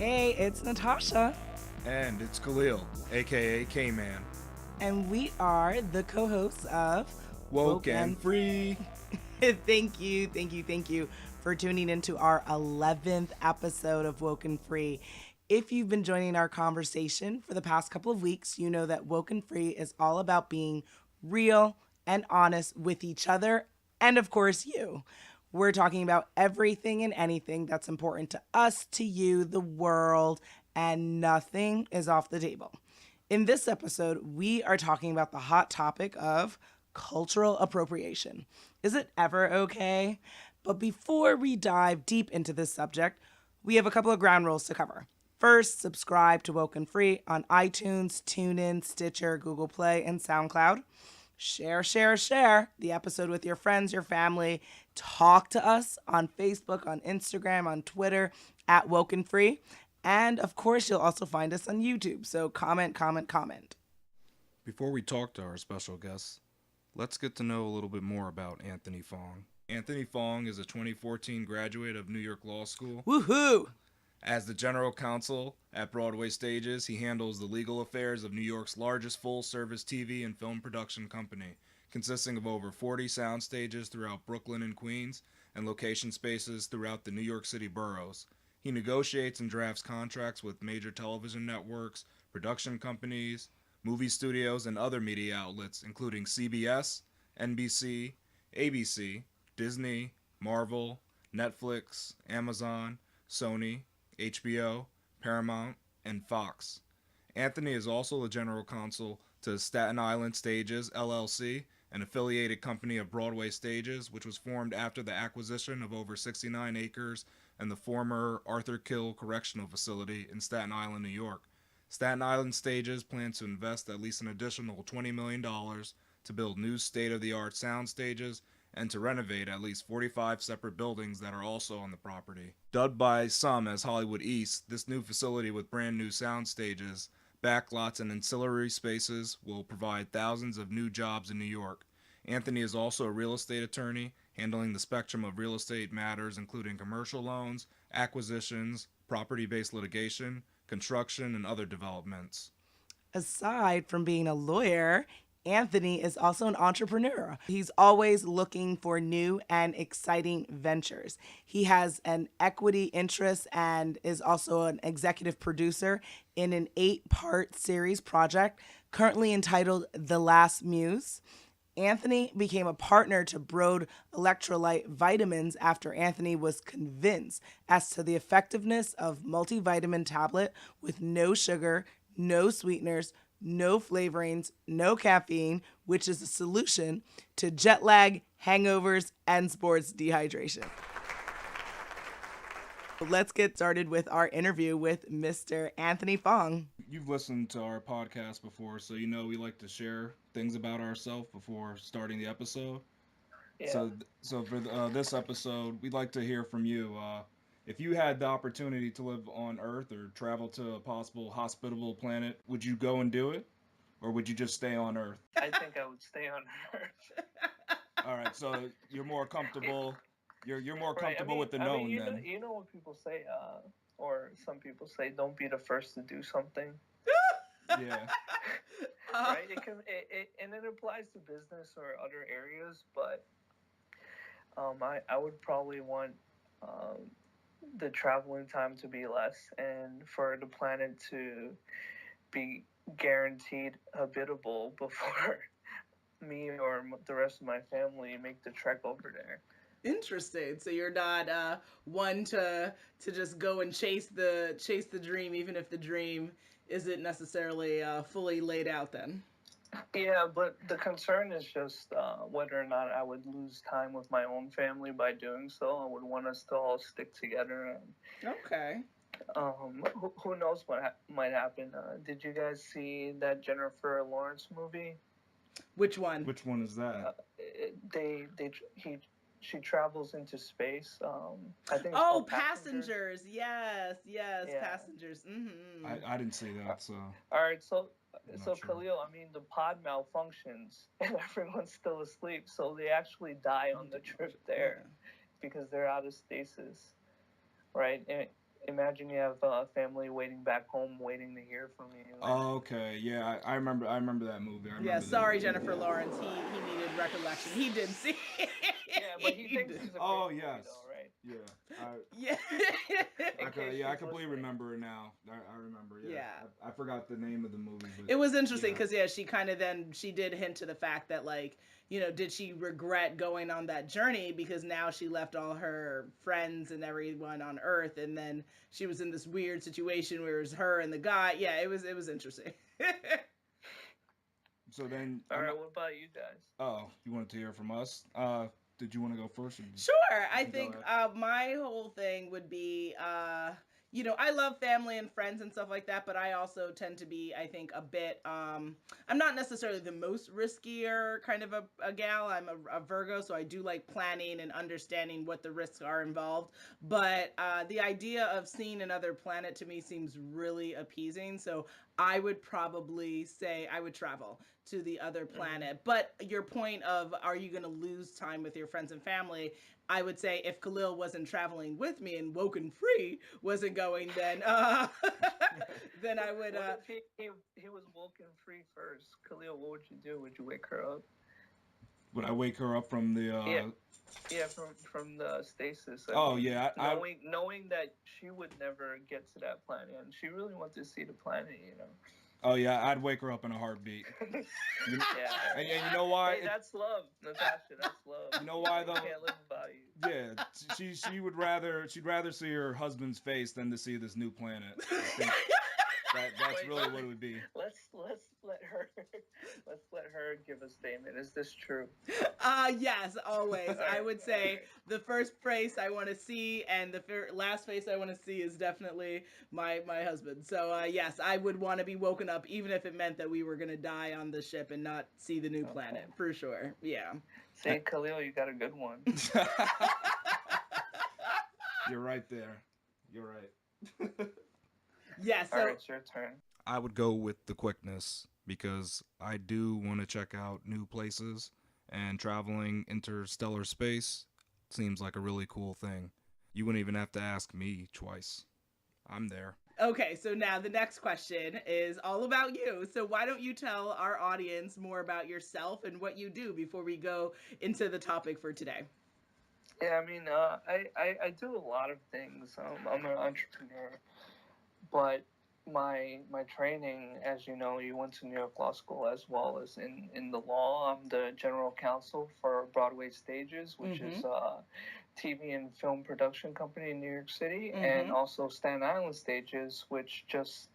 Hey, it's Natasha. And it's Khalil, aka K-Man. And we are the co-hosts of Woke and Free. Thank you for tuning into our 11th episode of Woke and Free. If you've been joining our conversation for the past couple of weeks, you know that Woke and Free is all about being real and honest with each other and, of course, you. We're talking about everything and anything that's important to us, to you, the world, and nothing is off the table. In this episode, we are talking about the hot topic of cultural appropriation. Is it ever okay? But before we dive deep into this subject, we have a couple of ground rules to cover. First, subscribe to Woke and Free on iTunes, TuneIn, Stitcher, Google Play, and SoundCloud. Share the episode with your friends, your family. Talk to us on Facebook, on Instagram, on Twitter, at Woke and Free. And of course, you'll also find us on YouTube. So comment. Before we talk to our special guests, let's get to know a little bit more about Anthony Fong. Anthony Fong is a 2014 graduate of New York Law School. Woohoo! As the general counsel at Broadway Stages, he handles the legal affairs of New York's largest full-service TV and film production company, consisting of over 40 sound stages throughout Brooklyn and Queens and location spaces throughout the New York City boroughs. He negotiates and drafts contracts with major television networks, production companies, movie studios, and other media outlets, including CBS, NBC, ABC, Disney, Marvel, Netflix, Amazon, Sony, HBO, Paramount, and Fox. Anthony is also the general counsel to Staten Island Stages, LLC, an affiliated company of Broadway Stages, which was formed after the acquisition of over 69 acres and the former Arthur Kill Correctional Facility in Staten Island, New York. Staten Island Stages plans to invest at least an additional $20 million to build new state-of-the-art sound stages and to renovate at least 45 separate buildings that are also on the property. Dubbed by some as Hollywood East, this new facility with brand new sound stages, backlots, and ancillary spaces will provide thousands of new jobs in New York. Anthony is also a real estate attorney, handling the spectrum of real estate matters including commercial loans, acquisitions, property-based litigation, construction, and other developments. Aside from being a lawyer, Anthony is also an entrepreneur. He's always looking for new and exciting ventures. He has an equity interest and is also an executive producer in an 8-part series project currently entitled The Last Muse. Anthony became a partner to Broad Electrolyte Vitamins after Anthony was convinced as to the effectiveness of multivitamin tablet with no sugar, no sweeteners, no flavorings, no caffeine, which is a solution to jet lag, hangovers, and sports dehydration. Let's get started with our interview with Mr. Anthony Fong. You've listened to our podcast before, so you know we like to share things about ourselves before starting the episode. Yeah. So for this episode, we'd like to hear from you. If you had the opportunity to live on Earth or travel to a possible hospitable planet, would you go and do it? Or would you just stay on Earth? I think I would stay on Earth. All right, so you're more comfortable. You're more Right. comfortable with the known then. You know what people say, or some people say, don't be the first to do something. Yeah. Right? And it applies to business or other areas, but I would probably want the traveling time to be less and for the planet to be guaranteed habitable before me or the rest of my family make the trek over there. Interesting. So you're not one to just go and chase the dream, even if the dream isn't necessarily fully laid out then. Yeah, but the concern is just whether or not I would lose time with my own family by doing so. I would want us to all stick together. Okay. Who knows what might happen? Did you guys see that Jennifer Lawrence movie? Which one? Which one is that? She travels into space. I think. It's Oh, called Passengers. Yes, Yeah. Passengers. Mm-hmm. I didn't see that, so. All right, so sure. Khalil, I mean, the pod malfunctions and everyone's still asleep, so they actually die on the trip there because they're out of stasis, right? imagine you have a family waiting back home, waiting to hear from you. Oh, okay. Yeah, I remember. I remember that movie. I Yeah, remember sorry, that. Jennifer Lawrence. He needed recollection. He did see. Yeah, but he thinks it's a great Oh movie, yes. though, right? Yeah. Yeah. I completely remember it now. I remember. Yeah. Yeah. I forgot the name of the movie, but It was interesting yeah. because she kind of she did hint to the fact that, like, did she regret going on that journey because now she left all her friends and everyone on Earth, and then she was in this weird situation where it was her and the guy. Yeah, it was interesting. So then, All right, what about you guys? oh, you wanted to hear from us? Did you want to go first? Sure. I think my whole thing would be, I love family and friends and stuff like that, but I also tend to be, I think, a bit, I'm not necessarily the most riskier kind of a gal. I'm a Virgo, so I do like planning and understanding what the risks are involved. But the idea of seeing another planet to me seems really appeasing. So I would probably say I would travel to the other planet. But your point of, are you going to lose time with your friends and family? I would say if Khalil wasn't traveling with me and WokeNFree wasn't going, then then I would. What if he was WokeNFree first? Khalil, what would you do? Would you wake her up? Would I wake her up from the? Yeah, from the stasis. Yeah, knowing that she would never get to that planet, and she really wants to see the planet, Oh yeah, I'd wake her up in a heartbeat. Yeah. And you know why? Hey, that's love, Natasha. That's love. You know why though? I can't live without you. Yeah, she'd rather see her husband's face than to see this new planet. I think that's really what it would be. Let's let her give a statement. Is this true? Yes, always. I would say the first face I want to see and the last face I want to see is definitely my husband. So yes, I would want to be woken up even if it meant that we were gonna die on the ship and not see the new planet for sure. Yeah. Say, Khalil, you got a good one. You're right there. You're right. Yeah, so all right, it's your turn. I would go with the quickness because I do want to check out new places, and traveling interstellar space seems like a really cool thing. You wouldn't even have to ask me twice. I'm there. Okay, so now the next question is all about you. So why don't you tell our audience more about yourself and what you do before we go into the topic for today? Yeah, I mean, I do a lot of things. I'm an entrepreneur, but my training, as you know, you went to New York Law School as well as in the law. I'm the general counsel for Broadway Stages, which is a TV and film production company in New York City, and also Staten Island Stages, which just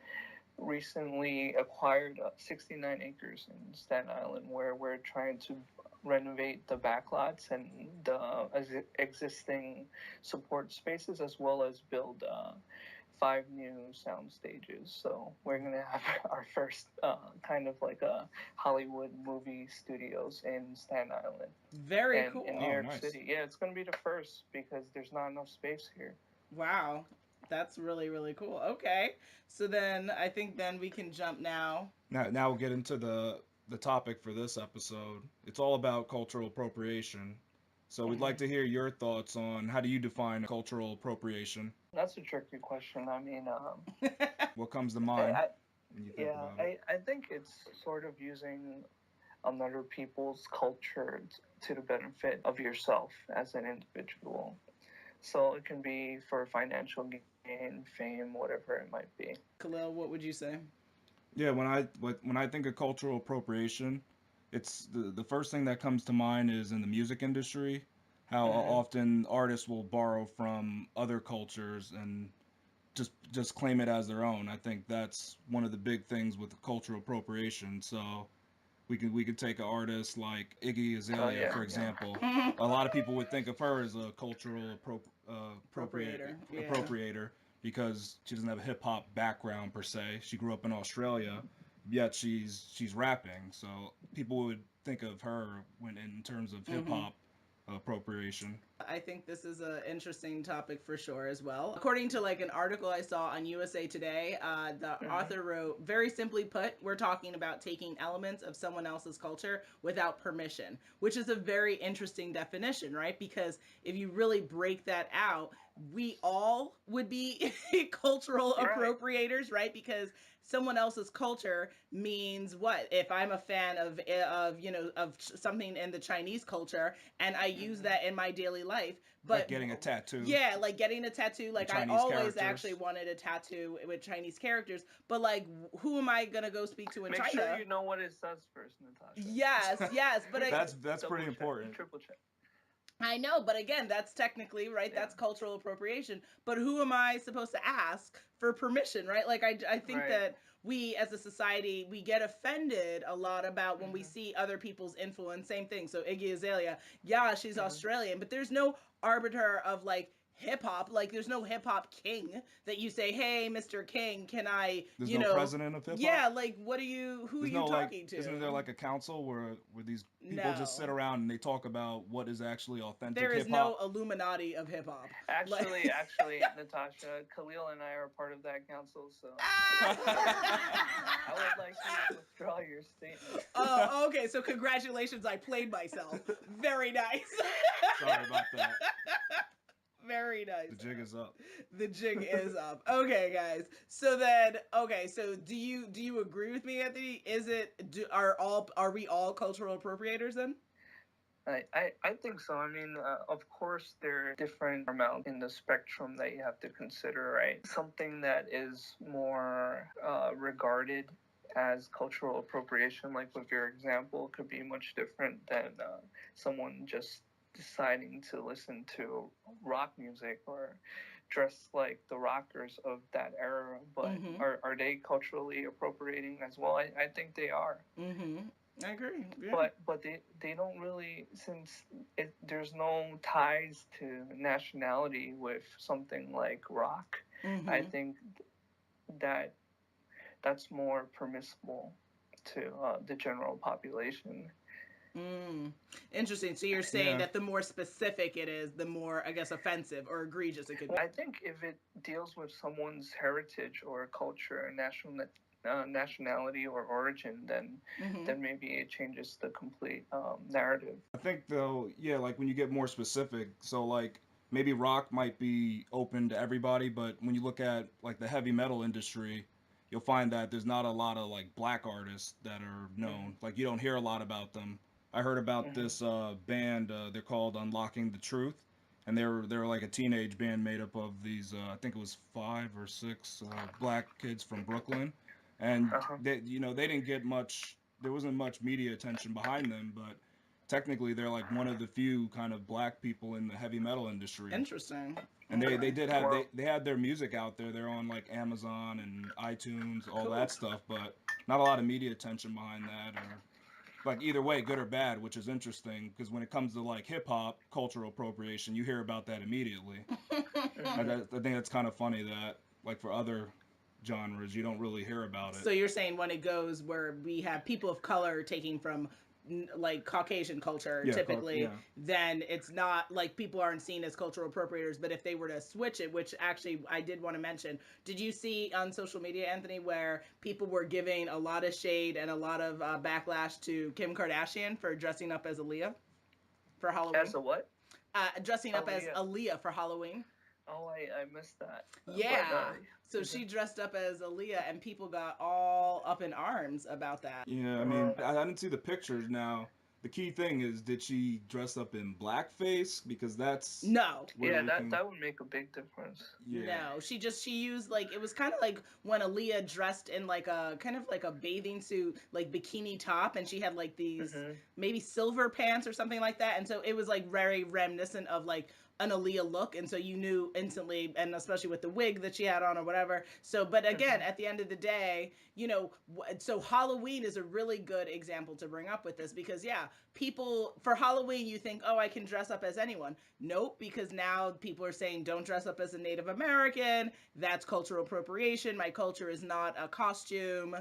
recently acquired 69 acres in Staten Island, where we're trying to renovate the backlots and the existing support spaces, as well as build 5 new sound stages. So we're going to have our first kind of like a Hollywood movie studios in Staten Island. Very cool. In New York City. Yeah, it's going to be the first because there's not enough space here. Wow. That's really, really cool. Okay. So then I think then we can jump now. Now we'll get into the topic for this episode. It's all about cultural appropriation. So we'd like to hear your thoughts on how do you define cultural appropriation? That's a tricky question. I mean, what comes to mind when you think about it? I think it's sort of using another people's culture to the benefit of yourself as an individual. So it can be for financial gain, fame, whatever it might be. Khalil, what would you say? Yeah, when I think of cultural appropriation, it's the first thing that comes to mind is in the music industry, how often artists will borrow from other cultures and just claim it as their own. I think that's one of the big things with cultural appropriation. So we could take an artist like Iggy Azalea, for example. A lot of people would think of her as a cultural appropriator because she doesn't have a hip hop background per se. She grew up in Australia, yet she's rapping. So people would think of her in terms of hip hop appropriation. I think this is an interesting topic for sure as well. According to like an article I saw on USA Today, the author wrote, very simply put, we're talking about taking elements of someone else's culture without permission, which is a very interesting definition, right? Because if you really break that out, we all would be cultural appropriators, right? Because someone else's culture means what? If I'm a fan of something in the Chinese culture and I use that in my daily life, Like but getting a tattoo. yeah, like getting a tattoo. Like I Chinese always characters. actually wanted a tattoo with Chinese characters, but like who am I gonna go speak to in Make China? sure you know what it says first, Natasha. Yes, but that's Double pretty check, important. Triple check. I know, but again, that's technically, right? Yeah. That's cultural appropriation. But who am I supposed to ask for permission, right? Like, I think Right. that we as a society, we get offended a lot about when we see other people's influence. Same thing. So Iggy Azalea, yeah, she's Australian, but there's no arbiter of like hip hop. Like, there's no hip hop king that you say, hey, Mr. King, can I, There's no president of hip hop? Yeah, like, who are you talking to? Isn't there like a council where these people just sit around and they talk about what is actually authentic There is hip-hop? no Illuminati of hip hop. Actually, Natasha, Khalil and I are part of that council, so I would like you to withdraw your statement. Oh, okay. So congratulations, I played myself. Very nice. Sorry about that. Very nice. The jig is up. The jig is up. Okay, guys. So do you agree with me, Anthony? Are we all cultural appropriators then? I think so. I mean, of course, there are different amounts in the spectrum that you have to consider, right? Something that is more regarded as cultural appropriation, like with your example, could be much different than someone just deciding to listen to rock music or dress like the rockers of that era. But are they culturally appropriating as well? I think they are. I agree. Yeah. But they don't really, since there's no ties to nationality with something like rock. I think that's more permissible to the general population. Interesting. So you're saying that the more specific it is, the more, I guess, offensive or egregious it could be. I think if it deals with someone's heritage or culture, nationality or origin, then maybe it changes the complete narrative. I think though, yeah, like when you get more specific, so like maybe rock might be open to everybody, but when you look at like the heavy metal industry, you'll find that there's not a lot of like black artists that are known. Like you don't hear a lot about them. I heard about this band. They're called Unlocking the Truth, and they're like a teenage band made up of these. I think it was 5 or 6 black kids from Brooklyn, and they didn't get much. There wasn't much media attention behind them, but technically they're like one of the few kind of black people in the heavy metal industry. Interesting. And they did have they had their music out there. They're on like Amazon and iTunes, all that stuff, but not a lot of media attention behind that, or like either way, good or bad, which is interesting because when it comes to like hip hop cultural appropriation, you hear about that immediately. I think that's kind of funny that like for other genres, you don't really hear about it. So you're saying when it goes where we have people of color taking from like Caucasian culture typically, then it's not like people aren't seen as cultural appropriators. But if they were to switch it, which actually I did want to mention, did you see on social media, Anthony, where people were giving a lot of shade and a lot of backlash to Kim Kardashian for dressing up as Aaliyah for Halloween? As a what? Dressing up as Aaliyah for Halloween. Oh, I missed that. Yeah. So she dressed up as Aaliyah, and people got all up in arms about that. Yeah, I mean, I didn't see the pictures. Now, the key thing is, did she dress up in blackface? Because that's no. Yeah, that would make a big difference. Yeah. No, she used like, it was kind of like when Aaliyah dressed in like a kind of like a bathing suit, like bikini top, and she had like these maybe silver pants or something like that, and so it was like very reminiscent of like an Aaliyah look, and so you knew instantly, and especially with the wig that she had on or whatever. So, but again, at the end of the day, so Halloween is a really good example to bring up with this because, people, for Halloween, you think, oh, I can dress up as anyone. Nope, because now people are saying, don't dress up as a Native American. That's cultural appropriation. My culture is not a costume.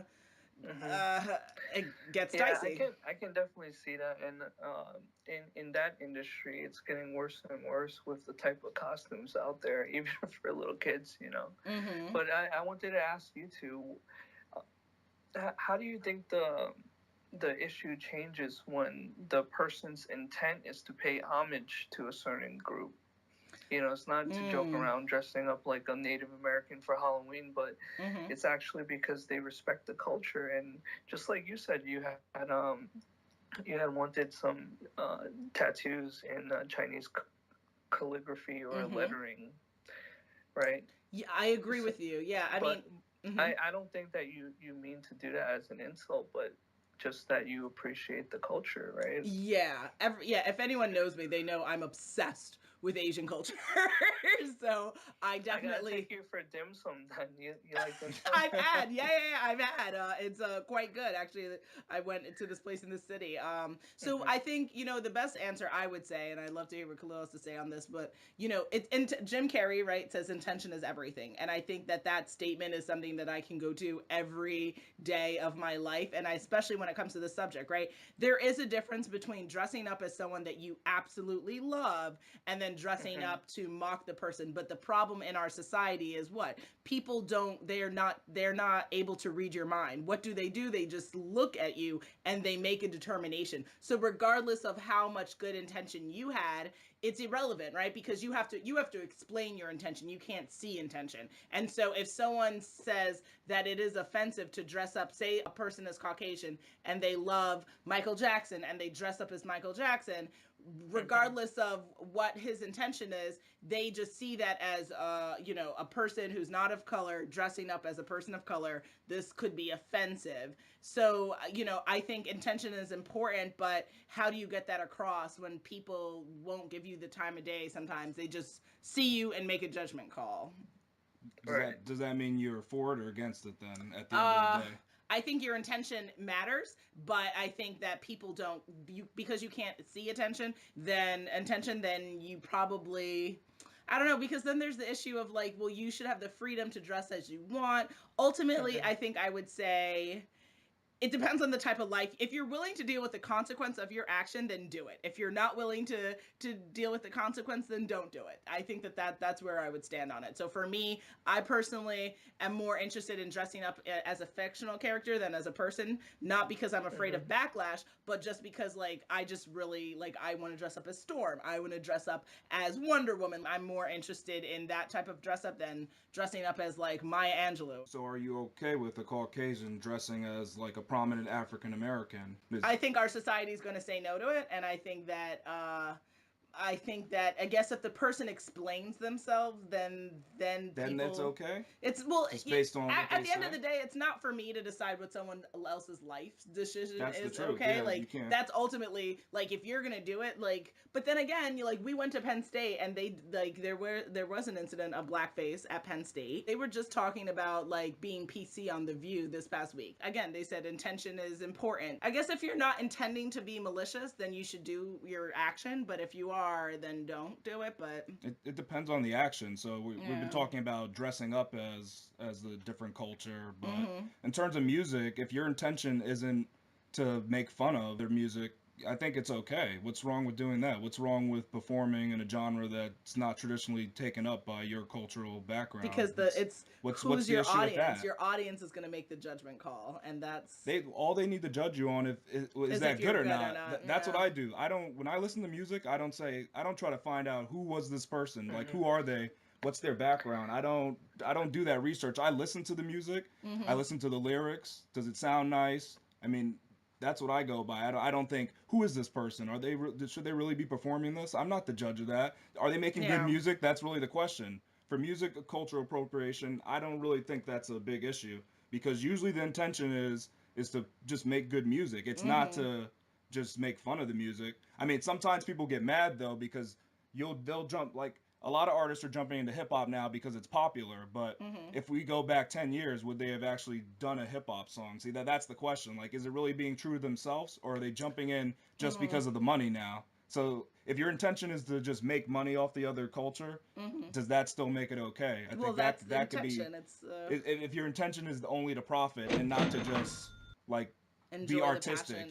It gets dicey. I can definitely see that, and in that industry, it's getting worse and worse with the type of costumes out there, even for little kids, But I wanted to ask you two, how do you think the issue changes when the person's intent is to pay homage to a certain group? You know, it's not to joke around dressing up like a Native American for Halloween, but it's actually because they respect the culture. And just like you said, you had wanted some tattoos in Chinese calligraphy or lettering, right? Yeah, I agree with you. Yeah, I mean, I don't think that you mean to do that as an insult, but just that you appreciate the culture, right? Yeah, if anyone knows me, they know I'm obsessed with Asian culture. So I definitely I gotta take you for dim sum then. You like dim sum? I've had, I've had. It's quite good actually. I went to this place in the city. So I think the best answer I would say, and I'd love to hear what Khalil has to say on this, but Jim Carrey, right, says intention is everything, and I think that statement is something that I can go to every day of my life, and especially when it comes to the subject, right? There is a difference between dressing up as someone that you absolutely love and then dressing up to mock the person. But the problem in our society is what? People don't, they're not able to read your mind. What do? They just look at you and they make a determination. So regardless of how much good intention you had, it's irrelevant, right? Because you have to explain your intention. You can't see intention. And so if someone says that it is offensive to dress up, say a person is Caucasian and they love Michael Jackson and they dress up as Michael Jackson, regardless of what his intention is, they just see that as a person who's not of color dressing up as a person of color. This could be offensive. So I think intention is important, but how do you get that across when people won't give you the time of day? Sometimes they just see you and make a judgment call. Does that mean you're for it or against it then at the end of the day? I think your intention matters, but I think that people don't, because you can't see intention, then you probably, I don't know, because then there's the issue of like, well, you should have the freedom to dress as you want. Ultimately, I think I would say it depends on the type of life. If you're willing to deal with the consequence of your action, then do it. If you're not willing to deal with the consequence, then don't do it. I think that's where I would stand on it. So for me, I personally am more interested in dressing up as a fictional character than as a person, not because I'm afraid of backlash, but just because like I just really like I want to dress up as Storm. I want to dress up as Wonder Woman. I'm more interested in that type of dress up than dressing up as like Maya Angelou. So are you okay with a Caucasian dressing as like a prominent African American? I think our society is going to say no to it, and I think that I guess if the person explains themselves, then people, that's okay. It's well, Just based on what at the end say? of the day, it's not for me to decide what someone else's life decision That's is. the truth. Okay, Yeah, like that's ultimately like if you're gonna do it, like. But then again, we went to Penn State, and they like there was an incident of blackface at Penn State. They were just talking about like being PC on The View this past week. Again, they said intention is important. I guess if you're not intending to be malicious, then you should do your action. But if you are, then don't do it. But it depends on the action. So we've been talking about dressing up as the different culture, but in terms of music, if your intention isn't to make fun of their music, I think it's okay. What's wrong with doing that? What's wrong with performing in a genre that's not traditionally taken up by your cultural background? Because who's your audience? Your audience is going to make the judgment call, and that's all they need to judge you on is that good or not. That's what I do. When I listen to music, I don't try to find out who was this person, like who are they, what's their background. I don't do that research. I listen to the music. I listen to the lyrics. Does it sound nice? I mean, that's what I go by. I don't think, who is this person? Should they really be performing this? I'm not the judge of that. Are they making good music? That's really the question. For music cultural appropriation, I don't really think that's a big issue, because usually the intention is to just make good music. It's not to just make fun of the music. I mean, sometimes people get mad though, because they'll jump, like a lot of artists are jumping into hip hop now because it's popular, but if we go back 10 years, would they have actually done a hip hop song? See, that's the question. Like, is it really being true to themselves, or are they jumping in just because of the money now? So if your intention is to just make money off the other culture, does that still make it okay? I think that's that the could be. If your intention is only to profit and not to just like be artistic,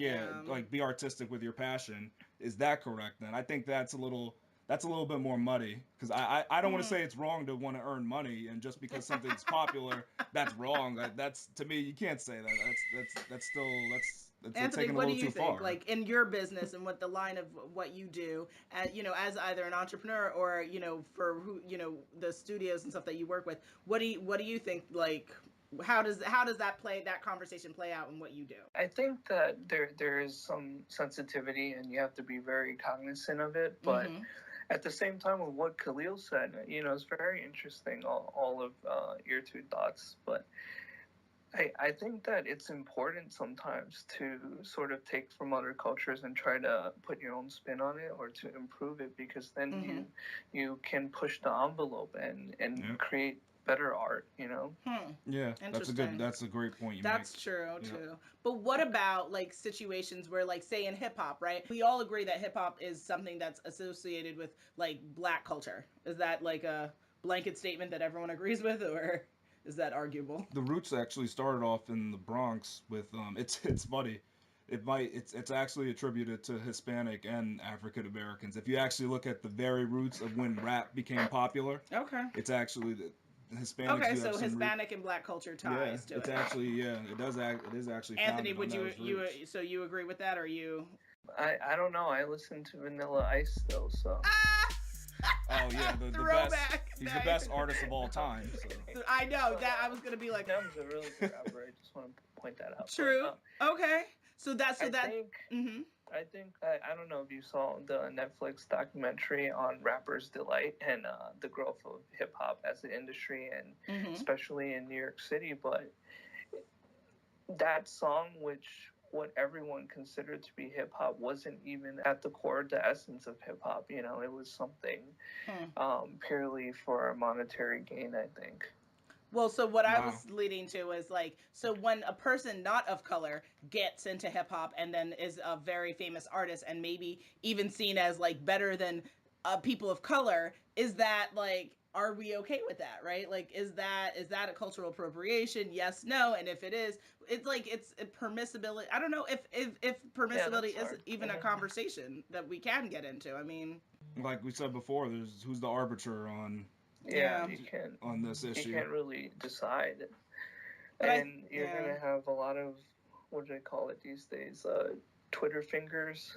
like be artistic with your passion, is that correct? Then I think that's a little bit more muddy, because I don't want to say it's wrong to want to earn money, and just because something's popular, that's wrong. That's, to me, you can't say that. That's still it's Anthony, taken a what do little you too think? far. Like in your business and what the line of what you do, as as either an entrepreneur or for who the studios and stuff that you work with. What do you think? Like, how does that conversation play out in what you do? I think that there is some sensitivity, and you have to be very cognizant of it. But at the same time, with what Khalil said, it's very interesting. All of your two thoughts, but I think that it's important sometimes to sort of take from other cultures and try to put your own spin on it or to improve it, because then you can push the envelope and create better art, Yeah, that's a great point you That's make. true, too. But what about like situations where, like, say in hip hop, right? We all agree that hip hop is something that's associated with like Black culture. Is that like a blanket statement that everyone agrees with, or is that arguable? The roots actually started off in the Bronx with it's funny. It's actually attributed to Hispanic and African Americans. If you actually look at the very roots of when rap became popular, Okay. it's actually the Hispanics Okay, do have so some Hispanic and Black culture ties to it's it. actually it is actually Anthony, founded on would those roots. so you agree with that, or you? I don't know. I listen to Vanilla Ice still, so. Oh yeah, the best. He's the best artist of all time. So. I know that I was gonna be like. Em's a really good rapper. I just want to point that out. True. But, okay. I think I don't know if you saw the Netflix documentary on Rapper's Delight and the growth of hip hop as an industry, and especially in New York City. But that song, which what everyone considered to be hip hop, wasn't even at the core, the essence of hip hop. It was something purely for monetary gain, I think. Well, so what I was leading to is like, so when a person not of color gets into hip hop and then is a very famous artist and maybe even seen as like better than people of color, is that like, are we okay with that, right? Like, is that a cultural appropriation? Yes, no, and if it is, it's like it's a permissibility. I don't know if permissibility is even a conversation that we can get into. I mean, like we said before, there's who's the arbiter on. Yeah, you can't on this issue. You can't really decide, and you're gonna have a lot of what do they call it these days? Twitter fingers,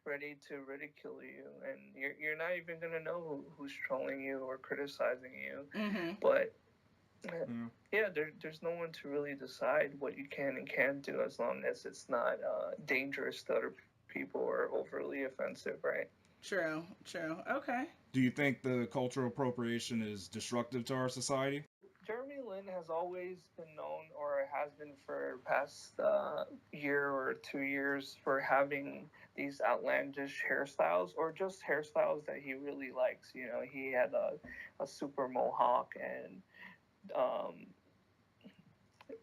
ready to ridicule you, and you're not even gonna know who's trolling you or criticizing you. But there's no one to really decide what you can and can't do as long as it's not dangerous to other people or overly offensive, right? True. Okay. Do you think the cultural appropriation is destructive to our society? Jeremy Lin has always been known, or has been for past year or 2 years, for having these outlandish hairstyles, or just hairstyles that he really likes. He had a super mohawk, and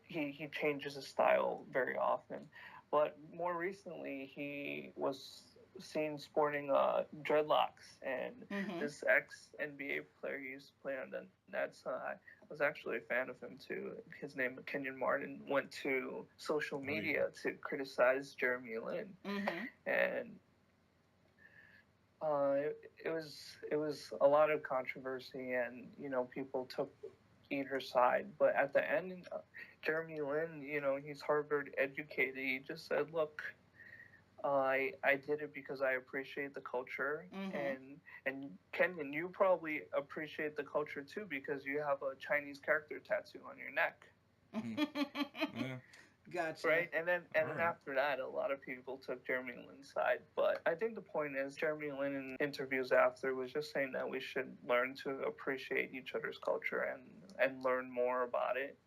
he changes his style very often. But more recently, he was seen sporting dreadlocks, and this ex-NBA player he used to play on the Nets, I was actually a fan of him too. His name, Kenyon Martin, went to social media to criticize Jeremy Lin, and it was a lot of controversy, and people took either side. But at the end, Jeremy Lin, he's Harvard educated. He just said, "Look, I did it because I appreciate the culture, and Kenyon, you probably appreciate the culture too because you have a Chinese character tattoo on your neck." Yeah. Gotcha. Right, and then after that, a lot of people took Jeremy Lin's side. But I think the point is, Jeremy Lin in interviews after was just saying that we should learn to appreciate each other's culture and learn more about it.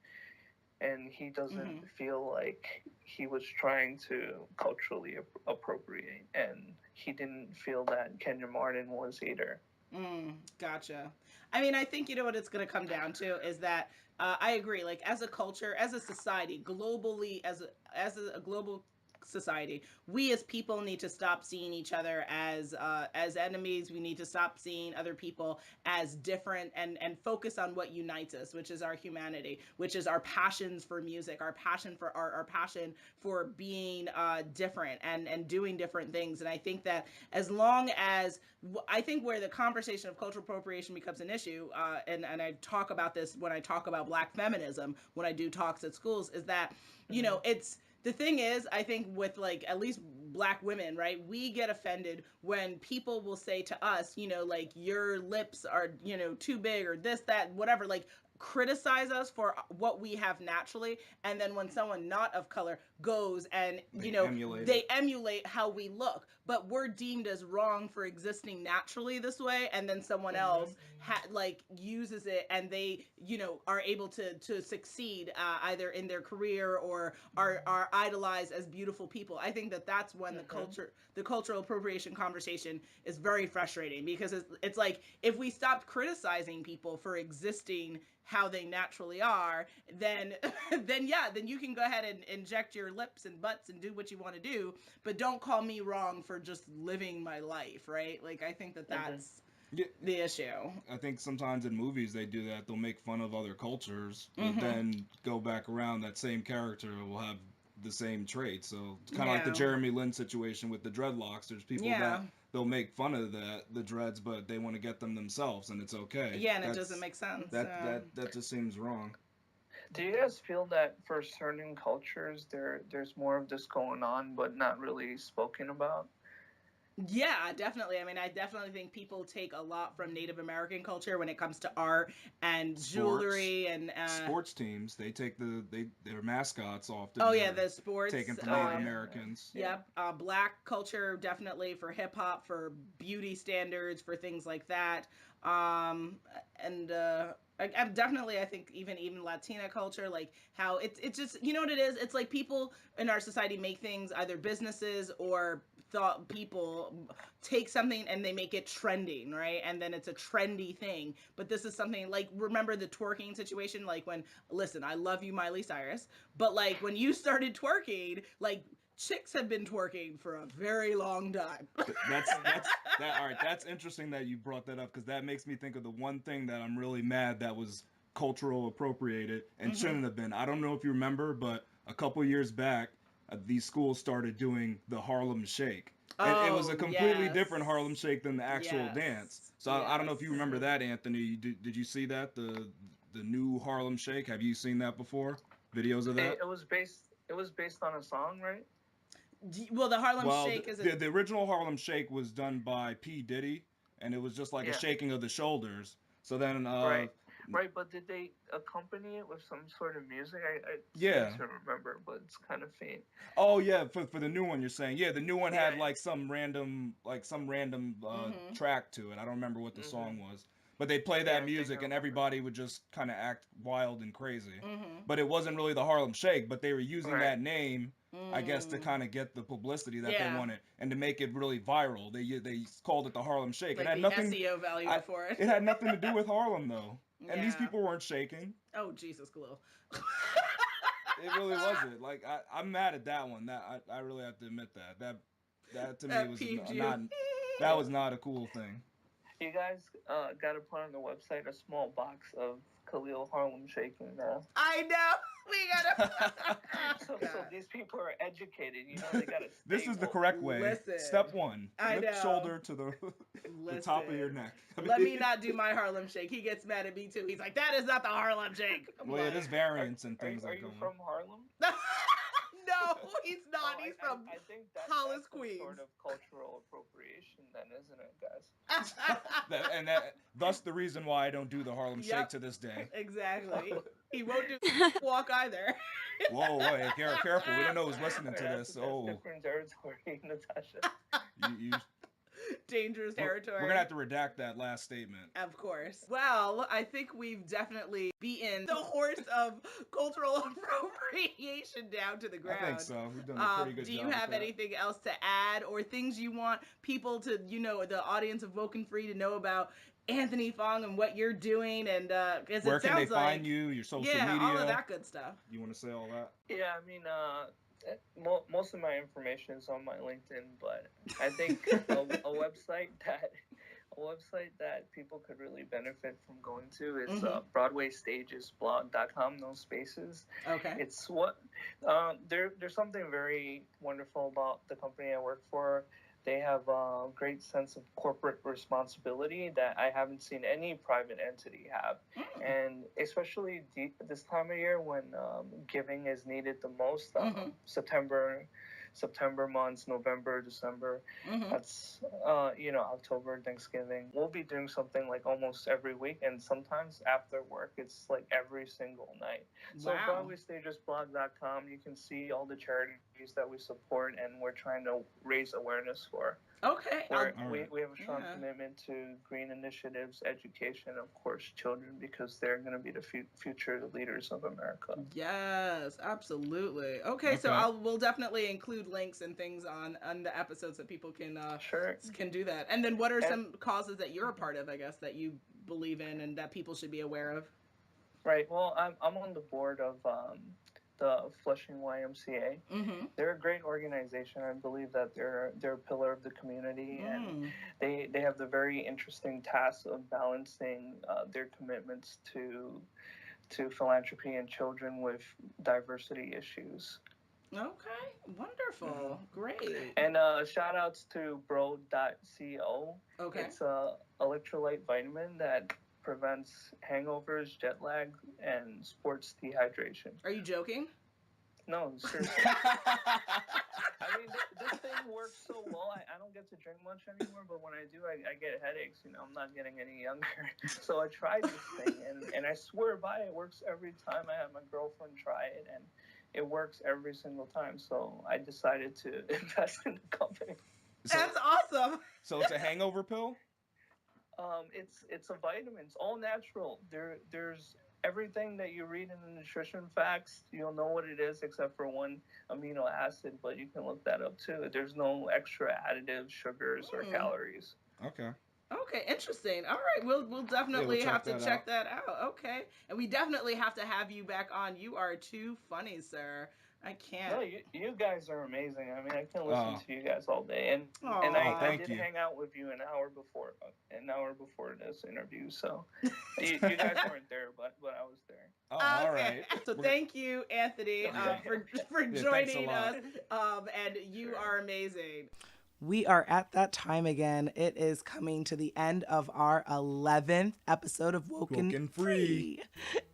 And he doesn't feel like he was trying to culturally appropriate, and he didn't feel that Kenyon Martin was either. Gotcha. I mean, I think what it's going to come down to is that I agree. Like, as a culture, as a society, globally, as a global society, we as people need to stop seeing each other as enemies. We need to stop seeing other people as different and focus on what unites us, which is our humanity, which is our passions for music, our passion for art, our passion for being different and doing different things. And I think that as long as I think where the conversation of cultural appropriation becomes an issue, and I talk about this when I talk about Black feminism, when I do talks at schools, is that it's The thing is, I think with like at least black women, right? We get offended when people will say to us, like your lips are, too big or this, that, whatever, like criticize us for what we have naturally, and then when someone not of color goes and they emulate how we look, but we're deemed as wrong for existing naturally this way, and then someone else like uses it and they are able to succeed either in their career or are idolized as beautiful people. I think that's when the cultural appropriation conversation is very frustrating, because it's like if we stopped criticizing people for existing how they naturally are, then then you can go ahead and inject your lips and butts and do what you want to do, but don't call me wrong for just living my life, right? Like I think that's the issue. I think sometimes in movies they do that. They'll make fun of other cultures, but then go back around, that same character will have the same traits. So it's kind of like the Jeremy Lin situation with the dreadlocks. There's people that they'll make fun of the dreads, but they want to get them themselves, and it's okay. Yeah, and it doesn't make sense. That just seems wrong. Do you guys feel that for certain cultures there's more of this going on, but not really spoken about? Yeah, definitely. I mean, I definitely think people take a lot from Native American culture when it comes to art and jewelry and sports teams. They take their mascots often. Oh yeah, the sports taken from Native Americans. Yep, Black culture definitely for hip hop, for beauty standards, for things like that. And I'm definitely, I think even Latina culture, like how it's just, you know what it is? It's like people in our society make things, either businesses or thought people take something and they make it trending, right? And then it's a trendy thing. But this is something like, remember the twerking situation? Like when, listen, I love you, Miley Cyrus, but like when you started twerking, like chicks have been twerking for a very long time. All right. That's interesting that you brought that up, because that makes me think of the one thing that I'm really mad that was cultural appropriated and shouldn't have been. I don't know if you remember, but a couple years back, these schools started doing the Harlem Shake. And it was a completely different Harlem Shake than the actual dance. So I don't know if you remember that, Anthony. Did you see that, the new Harlem Shake? Have you seen that before? Videos of that? It was based on a song, right? Well, the Harlem Shake is the original Harlem Shake was done by P. Diddy, and it was just like a shaking of the shoulders. So then Right, but did they accompany it with some sort of music? I seem to remember, but it's kind of faint. Oh yeah, for the new one you're saying. Yeah, the new one had like some random track to it. I don't remember what the song was. But they play that music and everybody would just kind of act wild and crazy. But it wasn't really the Harlem Shake, but they were using that name, I guess, to kind of get the publicity that they wanted and to make it really viral. They called it the Harlem Shake. Like it had the nothing SEO value for it. It had nothing to do with Harlem though. And these people weren't shaking. Oh, Jesus, Glue. It really wasn't. Like I'm mad at that one. That I really have to admit that to me was not that was not a cool thing. You guys got to put on the website a small box of Khalil Harlem shaking now. I know. We gotta. so these people are educated. They gotta. This is the correct way. Listen, Step one: lift shoulder to the top of your neck. Let me not do my Harlem Shake. He gets mad at me too. He's like, "That is not the Harlem Shake." Well, it is variants and things like that. Are you from Harlem? No, he's not. He's from I think Hollis, that's Queens. Sort of cultural appropriation, then, isn't it, guys? Thus the reason why I don't do the Harlem Shake to this day. Exactly. He won't do walk either. Whoa, careful! We don't know who's listening to this. That's different territory, Natasha. You dangerous territory. We're gonna have to redact that last statement. Of course. Well, I think we've definitely beaten the horse of cultural appropriation down to the ground. I think so. We've done a pretty good job. Do you have anything else to add, or things you want people to, the audience of WokeNFree to know about Anthony Fong and what you're doing? And where can they find you? Your social media? Yeah, all of that good stuff. You want to say all that? Yeah, I mean, most of my information is on my LinkedIn, but I think a website that people could really benefit from going to is BroadwayStagesBlog.com. No spaces. Okay. It's there's something very wonderful about the company I work for. They have a great sense of corporate responsibility that I haven't seen any private entity have. And especially this time of year when giving is needed the most, September months, November, December. That's October, Thanksgiving. We'll be doing something like almost every week, and sometimes after work, it's like every single night. So BroadwayStagesBlog.com, you can see all the charities that we support, and we're trying to raise awareness for. Okay. We have a strong commitment to green initiatives, education, of course, children, because they're going to be the future leaders of America. Yes, absolutely. Okay. So we'll definitely include links and things on the episodes so people can do that. And then what are some causes that you're a part of, I guess, that you believe in and that people should be aware of? Right. Well, I'm on the board of the Flushing YMCA. They're a great organization. I believe that they're a pillar of the community, and they have the very interesting task of balancing their commitments to philanthropy and children with diversity issues. Okay, wonderful, great. And shout outs to bro.co. Okay. It's a electrolyte vitamin that prevents hangovers, jet lag, and sports dehydration. Are you joking? No, seriously. I mean, this thing works so well. I don't get to drink much anymore, but when I do, I get headaches. I'm not getting any younger. So I tried this thing, and I swear by it. It works every time. I had my girlfriend try it, and it works every single time. So I decided to invest in the company. That's awesome. So it's a hangover pill? It's a vitamin. It's all natural. There's everything that you read in the nutrition facts. You'll know what it is except for one amino acid, but you can look that up too. There's no extra additives, sugars, or calories. Okay. Okay, interesting. All right, we'll definitely have to check that out. Okay, and we definitely have to have you back on. You are too funny, sir. I can't. No, you guys are amazing. I mean, I can listen to you guys all day, and I did hang out with you an hour before this interview. So you guys weren't there, but I was there. Oh, all right. So thank you, Anthony, for joining us. And you are amazing. We are at that time again. It is coming to the end of our 11th episode of WokeNFree.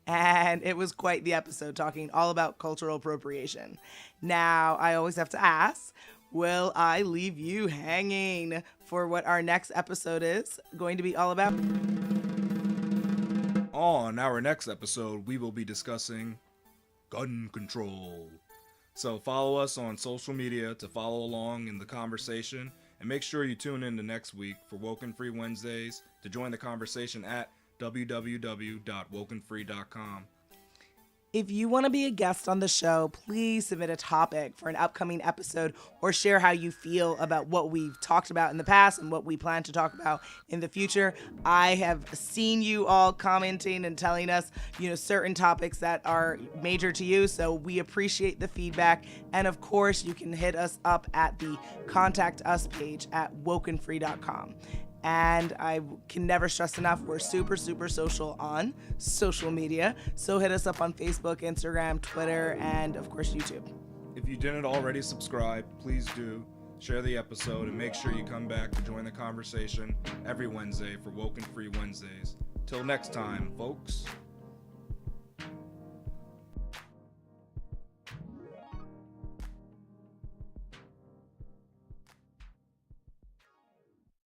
And it was quite the episode, talking all about cultural appropriation. Now, I always have to ask, will I leave you hanging for what our next episode is going to be all about? On our next episode, we will be discussing gun control. So follow us on social media to follow along in the conversation, and make sure you tune in to next week for WokeNFree Wednesdays to join the conversation at www.WokeNFree.com. If you want to be a guest on the show, please submit a topic for an upcoming episode or share how you feel about what we've talked about in the past and what we plan to talk about in the future. I have seen you all commenting and telling us, certain topics that are major to you, so we appreciate the feedback. And of course, you can hit us up at the Contact Us page at WokeNFree.com. And I can never stress enough, we're super, super social on social media. So hit us up on Facebook, Instagram, Twitter, and of course, YouTube. If you didn't already subscribe, please do. Share the episode and make sure you come back to join the conversation every Wednesday for WokeNFree Wednesdays. Till next time, folks.